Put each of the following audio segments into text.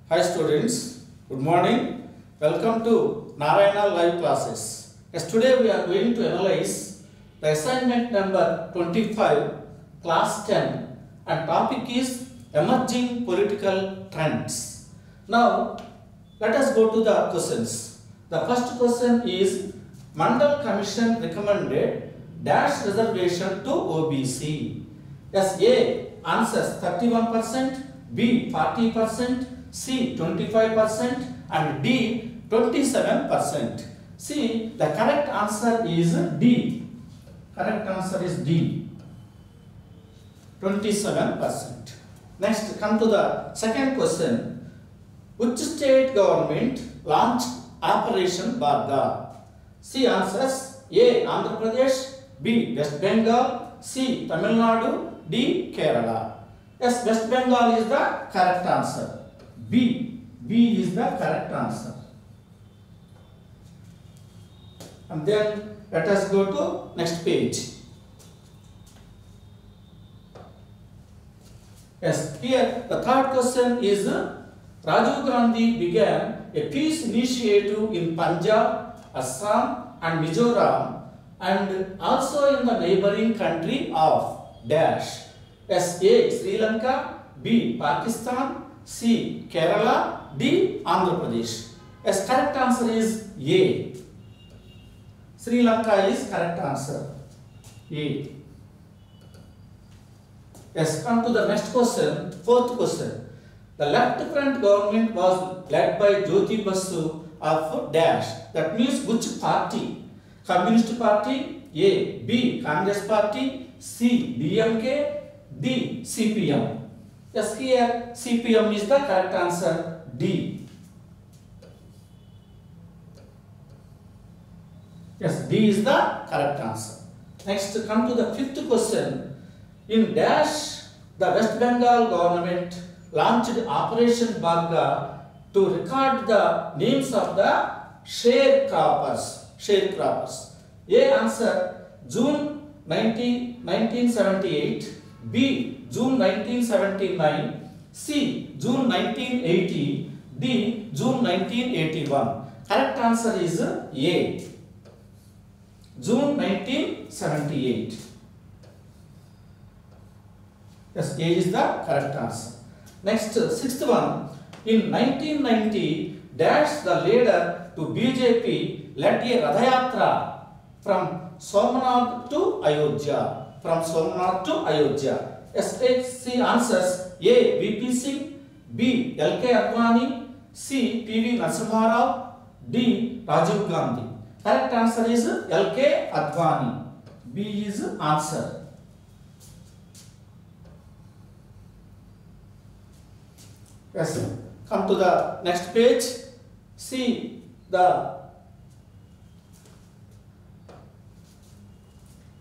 Hi students, good morning. Welcome to Narayana live classes. Yes, today we are going to analyze the assignment number 25, class 10, and topic is emerging political trends. Now, let us go to the questions. The first question is Mandal Commission recommended dash reservation to OBC. Yes, A answers 31%, B 40%, C 25% and D 27%. See, the correct answer is D. Correct answer is D. 27%. Next, come to the second question. Which state government launched Operation Bharga? C answers A Andhra Pradesh, B West Bengal, C Tamil Nadu, D Kerala. Yes, West Bengal is the correct answer. B is the correct answer. And then let us go to next page. Yes, here the third question is Rajiv Gandhi began a peace initiative in Punjab, Assam and Mizoram and also in the neighboring country of dash. Yes, A Sri Lanka, B Pakistan, C Kerala, D Andhra Pradesh. Yes, correct answer is A. Sri Lanka is correct answer. A. Yes, come to the next question, fourth question. The left front government was led by Jyoti Basu of dash. That means which party? Communist Party, A, B, Congress Party, C, DMK, D, CPM. Yes, here CPM is the correct answer, D. Yes, D is the correct answer. Next, come to the fifth question. In dash, the West Bengal government launched Operation Bharga to record the names of the sharecroppers. A answer June 1978, B June 1979, C June 1980, D June 1981. Correct answer is A. June 1978. Yes, A is the correct answer. Next, sixth one. In 1990, dash the leader to BJP led a Radhayatra from Somnath to Ayodhya. Yes, C answers A. VP Singh, B. LK Advani, C. PV Narasimha Rao, D. Rajiv Gandhi. Correct answer is LK Advani. B is answer. Yes, come to the next page. See the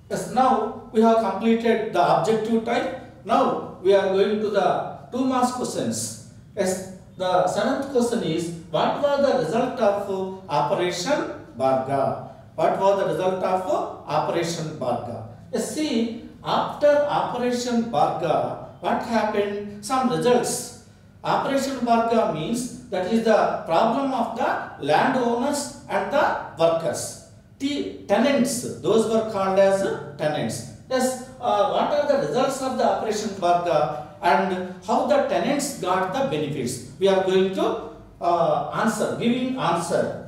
yes, now we have completed the objective type. Now we are going to the 2 marks questions. Yes, the seventh question is what was the result of Operation Bharga? What was the result of Operation Bharga? Yes, see, after Operation Bharga, what happened? Some results. Operation Bharga means that is the problem of the landowners and the workers. The tenants, those were called as tenants. Yes, what are the results of the Operation Bharga and how the tenants got the benefits? We are going to giving answer.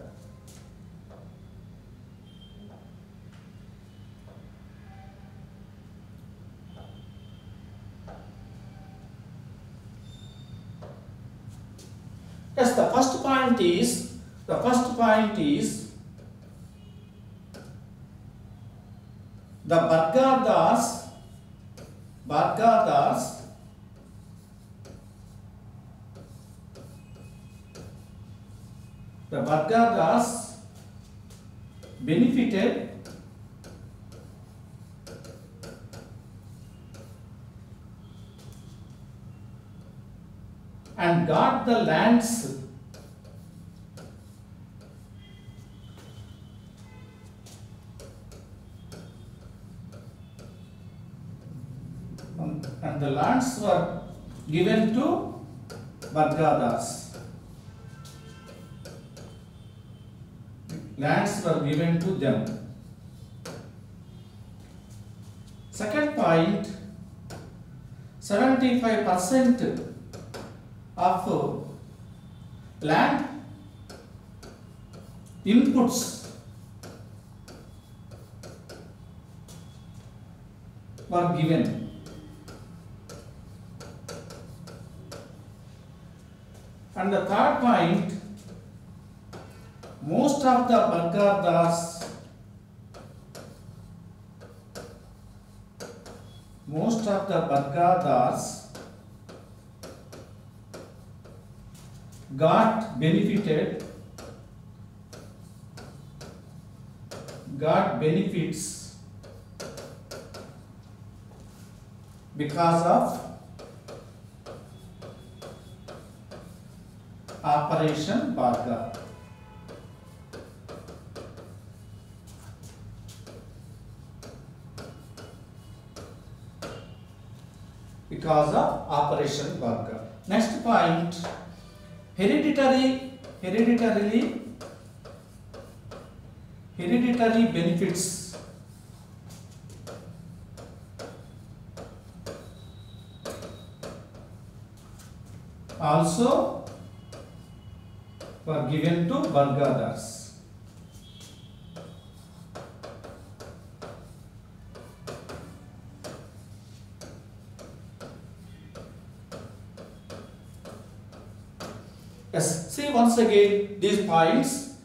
Yes, the first point is the Bhargadas benefited and got the lands and the lands were given to Bhargadas. lands were given to them. Second point, 75% of land inputs were given. And the third point, most of the Baghdadis got benefits because of Operation Baghdad. Because of Operation Baghdad. Next point, hereditary benefits also were given to Baghdadis. Yes, see once again these points.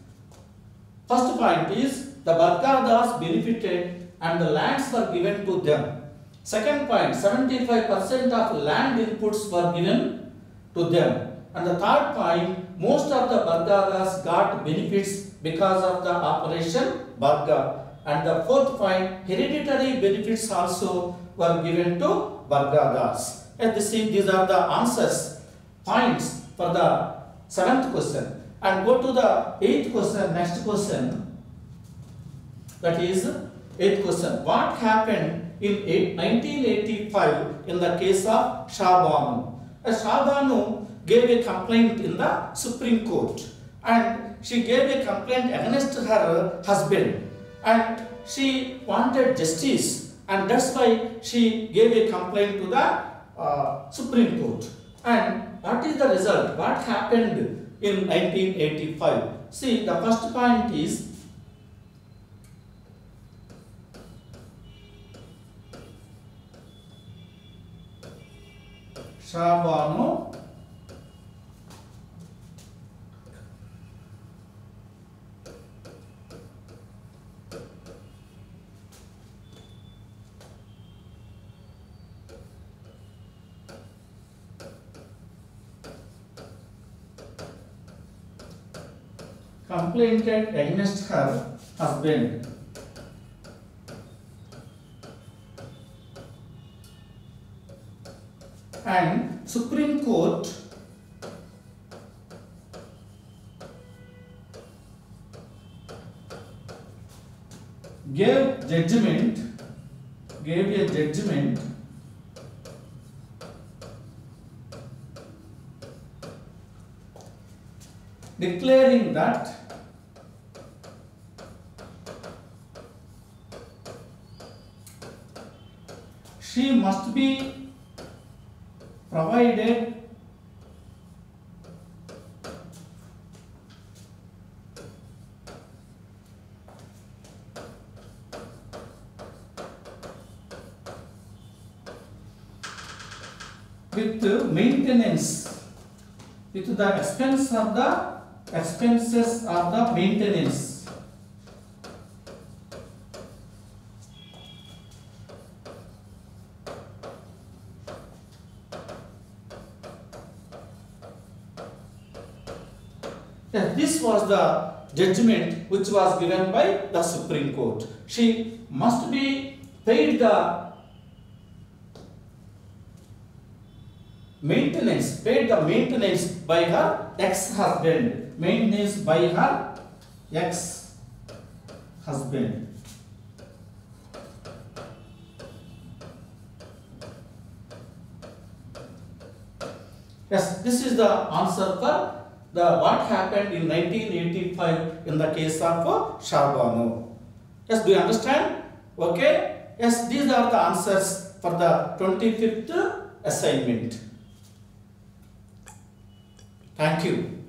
First point is the Baghdadis benefited and the lands were given to them. Second point, 75% of land inputs were given to them. And the third point, most of the Baghdadis got benefits because of the Operation Baghdad. And the fourth point, hereditary benefits also were given to Baghdadis. And these are the answers, points for the 7th question. And go to the 8th question, next question. That is 8th question. What happened in 1985 in the case of Shah Banu? Shah Banu gave a complaint in the Supreme Court, and she gave a complaint against her husband, and she wanted justice, and that's why she gave a complaint to the Supreme Court. And what is the result? What happened in 1985? See, the first point is Shah Banu complained against her husband. And Supreme Court gave a judgment declaring that she must be provided with maintenance, with the expenses of the maintenance. This was the judgment which was given by the Supreme Court. She must be paid the maintenance by her ex-husband. Maintenance by her ex-husband. Yes, this is the answer for the what happened in 1985 in the case of Shahbanu. Yes, do you understand? Okay. Yes, these are the answers for the 25th assignment. Thank you.